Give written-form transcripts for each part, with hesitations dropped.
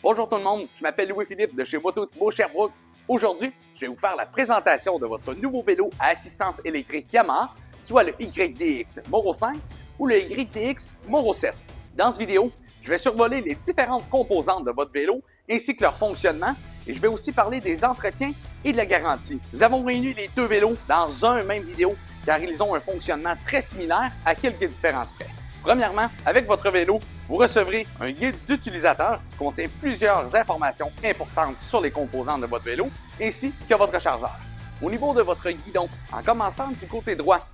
Bonjour tout le monde, je m'appelle Louis-Philippe de chez Moto Thibault Sherbrooke. Aujourd'hui, je vais vous faire la présentation de votre nouveau vélo à assistance électrique Yamaha, soit le YDX Moro 5 ou le YDX Moro 7. Dans cette vidéo, je vais survoler les différentes composantes de votre vélo ainsi que leur fonctionnement et je vais aussi parler des entretiens et de la garantie. Nous avons réuni les deux vélos dans un même vidéo car ils ont un fonctionnement très similaire à quelques différences près. Premièrement, avec votre vélo, vous recevrez un guide d'utilisateur qui contient plusieurs informations importantes sur les composantes de votre vélo ainsi que votre chargeur. Au niveau de votre guidon, en commençant du côté droit,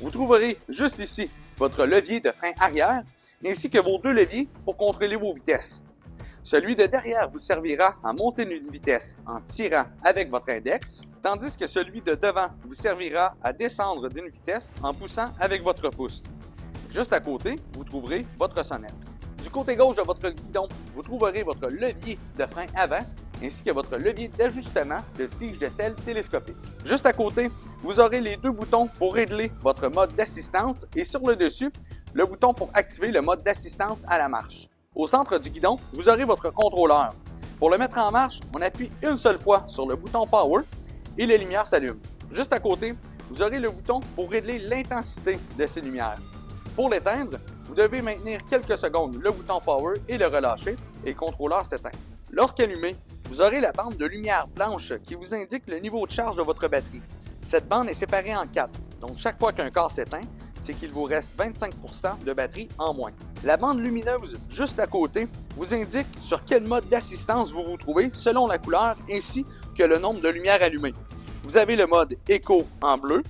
vous trouverez juste ici votre levier de frein arrière ainsi que vos deux leviers pour contrôler vos vitesses. Celui de derrière vous servira à monter d'une vitesse en tirant avec votre index, tandis que celui de devant vous servira à descendre d'une vitesse en poussant avec votre pouce. Juste à côté, vous trouverez votre sonnette. Du côté gauche de votre guidon, vous trouverez votre levier de frein avant ainsi que votre levier d'ajustement de tige de selle télescopique. Juste à côté, vous aurez les deux boutons pour régler votre mode d'assistance et sur le dessus, le bouton pour activer le mode d'assistance à la marche. Au centre du guidon, vous aurez votre contrôleur. Pour le mettre en marche, on appuie une seule fois sur le bouton Power et les lumières s'allument. Juste à côté, vous aurez le bouton pour régler l'intensité de ces lumières. Pour l'éteindre, vous devez maintenir quelques secondes le bouton Power et le relâcher et le contrôleur s'éteint. Lorsqu'allumé, vous aurez la bande de lumière blanche qui vous indique le niveau de charge de votre batterie. Cette bande est séparée en 4, donc chaque fois qu'un corps s'éteint, c'est qu'il vous reste 25% de batterie en moins. La bande lumineuse juste à côté vous indique sur quel mode d'assistance vous vous trouvez selon la couleur ainsi que le nombre de lumières allumées. Vous avez le mode Eco en bleu,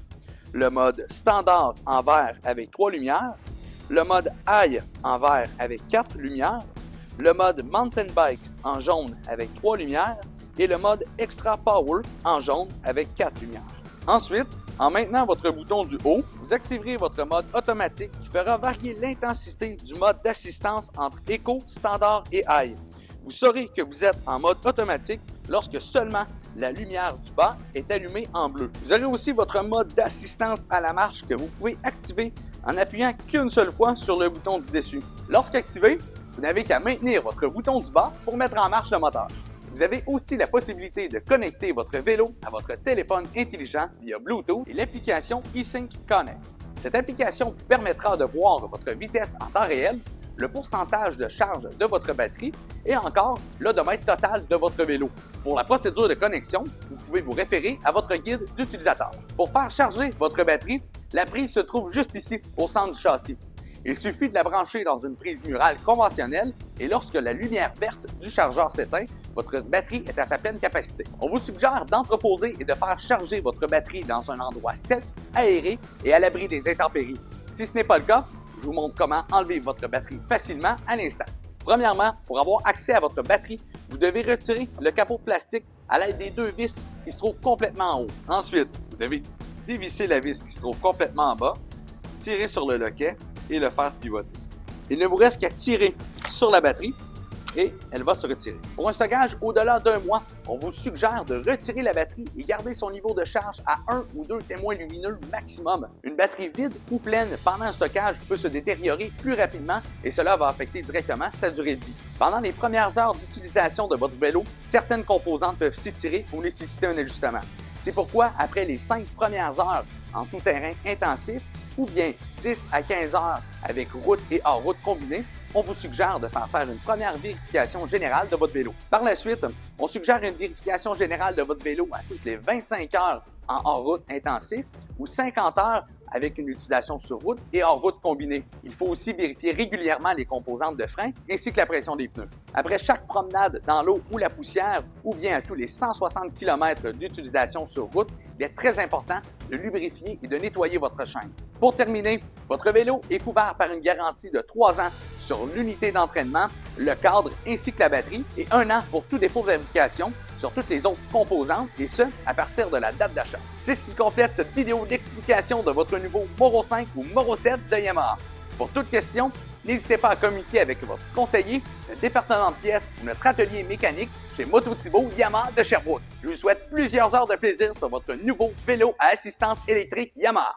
le mode Standard en vert avec 3 lumières, le mode High en vert avec 4 lumières, le mode Mountain Bike en jaune avec 3 lumières et le mode Extra Power en jaune avec 4 lumières. Ensuite, en maintenant votre bouton du haut, vous activerez votre mode automatique qui fera varier l'intensité du mode d'assistance entre Eco, Standard et High. Vous saurez que vous êtes en mode automatique lorsque seulement la lumière du bas est allumée en bleu. Vous aurez aussi votre mode d'assistance à la marche que vous pouvez activer en appuyant qu'une seule fois sur le bouton du dessus. Lorsqu'activé, vous n'avez qu'à maintenir votre bouton du bas pour mettre en marche le moteur. Vous avez aussi la possibilité de connecter votre vélo à votre téléphone intelligent via Bluetooth et l'application eSync Connect. Cette application vous permettra de voir votre vitesse en temps réel, le pourcentage de charge de votre batterie et encore l'odomètre total de votre vélo. Pour la procédure de connexion, vous pouvez vous référer à votre guide d'utilisateur. Pour faire charger votre batterie, la prise se trouve juste ici, au centre du châssis. Il suffit de la brancher dans une prise murale conventionnelle et lorsque la lumière verte du chargeur s'éteint, votre batterie est à sa pleine capacité. On vous suggère d'entreposer et de faire charger votre batterie dans un endroit sec, aéré et à l'abri des intempéries. Si ce n'est pas le cas, je vous montre comment enlever votre batterie facilement à l'instant. Premièrement, pour avoir accès à votre batterie, vous devez retirer le capot plastique à l'aide des deux vis qui se trouvent complètement en haut. Ensuite, vous devez dévisser la vis qui se trouve complètement en bas, tirer sur le loquet et le faire pivoter. Il ne vous reste qu'à tirer sur la batterie et elle va se retirer. Pour un stockage au-delà d'un mois, on vous suggère de retirer la batterie et garder son niveau de charge à 1 ou 2 témoins lumineux maximum. Une batterie vide ou pleine pendant un stockage peut se détériorer plus rapidement et cela va affecter directement sa durée de vie. Pendant les premières heures d'utilisation de votre vélo, certaines composantes peuvent s'étirer ou nécessiter un ajustement. C'est pourquoi, après les 5 premières heures en tout-terrain intensif, ou bien 10 à 15 heures avec route et hors-route combinée, on vous suggère de faire une première vérification générale de votre vélo. Par la suite, on suggère une vérification générale de votre vélo à toutes les 25 heures en hors-route intensif ou 50 heures avec une utilisation sur route et hors-route combinée. Il faut aussi vérifier régulièrement les composantes de frein ainsi que la pression des pneus. Après chaque promenade dans l'eau ou la poussière, ou bien à tous les 160 km d'utilisation sur route, il est très important de lubrifier et de nettoyer votre chaîne. Pour terminer, votre vélo est couvert par une garantie de 3 ans sur l'unité d'entraînement, le cadre ainsi que la batterie et 1 an pour tout défaut de fabrication sur toutes les autres composantes et ce, à partir de la date d'achat. C'est ce qui complète cette vidéo d'explication de votre nouveau Moro 5 ou Moro 7 de Yamaha. Pour toute question, n'hésitez pas à communiquer avec votre conseiller, le département de pièces ou notre atelier mécanique chez Moto Thibault Yamaha de Sherbrooke. Je vous souhaite plusieurs heures de plaisir sur votre nouveau vélo à assistance électrique Yamaha.